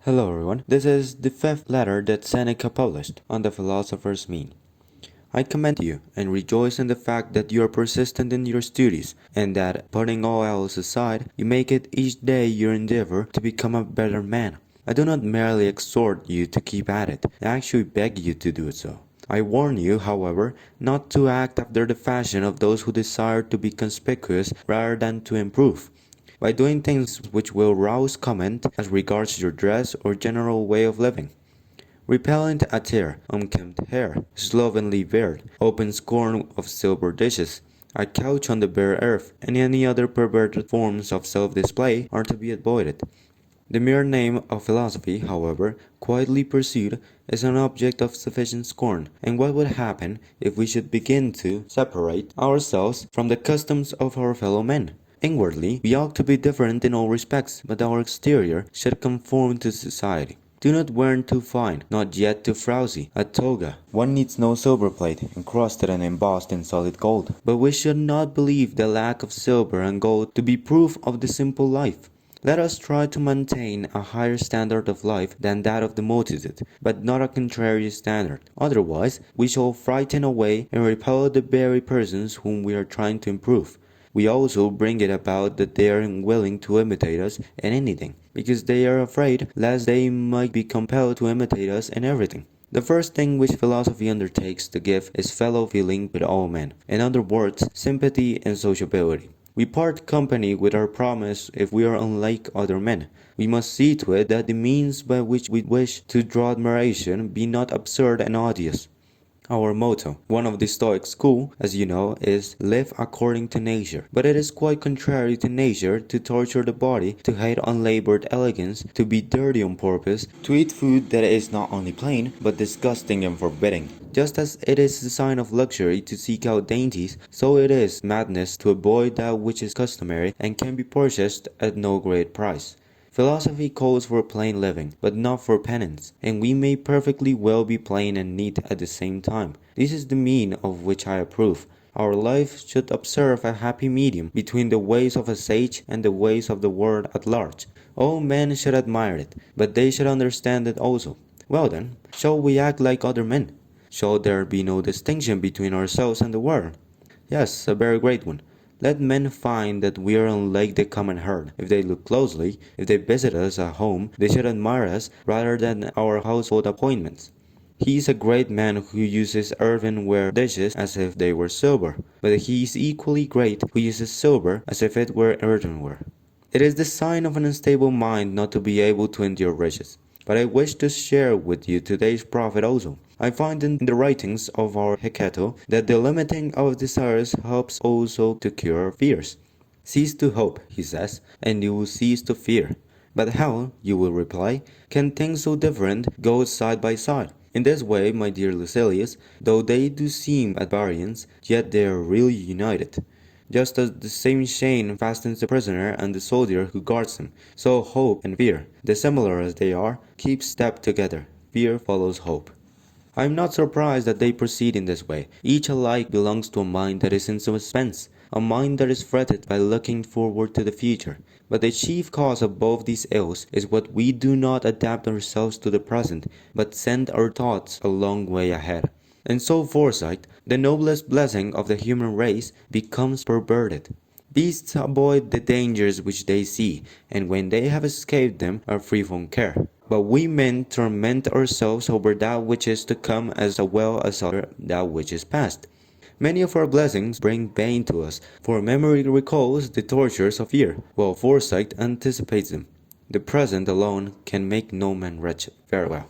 Hello everyone, this is the fifth letter that Seneca published on the Philosopher's Mean. I commend you and rejoice in the fact that you are persistent in your studies and that, putting all else aside, you make it each day your endeavor to become a better man. I do not merely exhort you to keep at it, I actually beg you to do so. I warn you, however, not to act after the fashion of those who desire to be conspicuous rather than to improve, by doing things which will rouse comment as regards your dress or general way of living. Repellent attire, unkempt hair, slovenly beard, open scorn of silver dishes, a couch on the bare earth, and any other perverted forms of self-display are to be avoided. The mere name of philosophy, however, quietly pursued, is an object of sufficient scorn, and what would happen if we should begin to separate ourselves from the customs of our fellow men? Inwardly, we ought to be different in all respects, but our exterior should conform to society. Do not wear too fine, not yet too frowsy, a toga. One needs no silver plate, encrusted and embossed in solid gold. But we should not believe the lack of silver and gold to be proof of the simple life. Let us try to maintain a higher standard of life than that of the multitude, but not a contrary standard. Otherwise, we shall frighten away and repel the very persons whom we are trying to improve. We also bring it about that they are unwilling to imitate us in anything, because they are afraid lest they might be compelled to imitate us in everything. The first thing which philosophy undertakes to give is fellow feeling with all men, in other words, sympathy and sociability. We part company with our promise if we are unlike other men. We must see to it that the means by which we wish to draw admiration be not absurd and odious. Our motto, one of the Stoic school, as you know, is live according to nature. But it is quite contrary to nature to torture the body, to hate unlabored elegance, to be dirty on purpose, to eat food that is not only plain, but disgusting and forbidding. Just as it is a sign of luxury to seek out dainties, so it is madness to avoid that which is customary and can be purchased at no great price. Philosophy calls for plain living, but not for penance, and we may perfectly well be plain and neat at the same time. This is the mean of which I approve. Our life should observe a happy medium between the ways of a sage and the ways of the world at large. All men should admire it, but they should understand it also. Well then, shall we act like other men? Shall there be no distinction between ourselves and the world? Yes, a very great one. Let men find that we are unlike the common herd. If they look closely, if they visit us at home, they should admire us rather than our household appointments. He is a great man who uses earthenware dishes as if they were silver, but he is equally great who uses silver as if it were earthenware. It is the sign of an unstable mind not to be able to endure riches. But I wish to share with you today's prophet also. I find in the writings of our Hecato that the limiting of desires helps also to cure fears. Cease to hope, he says, and you will cease to fear. But how, you will reply, can things so different go side by side? In this way, my dear Lucilius, though they do seem at variance, yet they are really united. Just as the same chain fastens the prisoner and the soldier who guards him, so hope and fear, dissimilar as they are, keep step together. Fear follows hope. I am not surprised that they proceed in this way. Each alike belongs to a mind that is in suspense, a mind that is fretted by looking forward to the future. But the chief cause of both these ills is what we do not adapt ourselves to the present, but send our thoughts a long way ahead. And so foresight, the noblest blessing of the human race, becomes perverted. Beasts avoid the dangers which they see, and when they have escaped them are free from care. But we men torment ourselves over that which is to come as well as over that which is past. Many of our blessings bring pain to us, for memory recalls the tortures of fear, while foresight anticipates them. The present alone can make no man wretched. Farewell.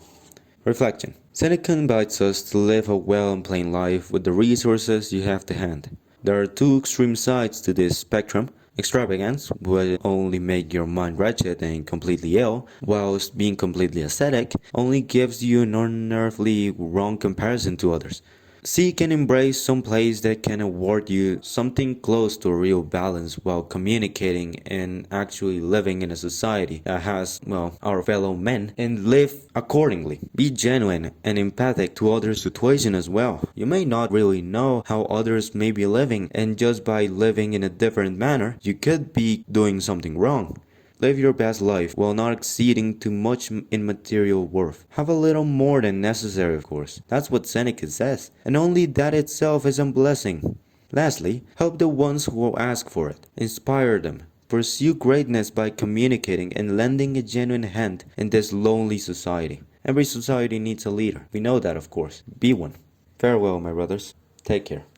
Reflection. Seneca invites us to live a well and plain life with the resources you have to hand. There are two extreme sides to this spectrum. Extravagance will only make your mind wretched and completely ill, whilst being completely ascetic only gives you an unearthly wrong comparison to others. Seek and embrace some place that can award you something close to a real balance while communicating and actually living in a society that has, our fellow men, and live accordingly. Be genuine and empathic to others' situation as well. You may not really know how others may be living, and just by living in a different manner, you could be doing something wrong. Live your best life while not exceeding too much in material worth. Have a little more than necessary, of course. That's what Seneca says, and only that itself is a blessing. Lastly, help the ones who ask for it. Inspire them. Pursue greatness by communicating and lending a genuine hand in this lonely society. Every society needs a leader. We know that, of course. Be one. Farewell, my brothers. Take care.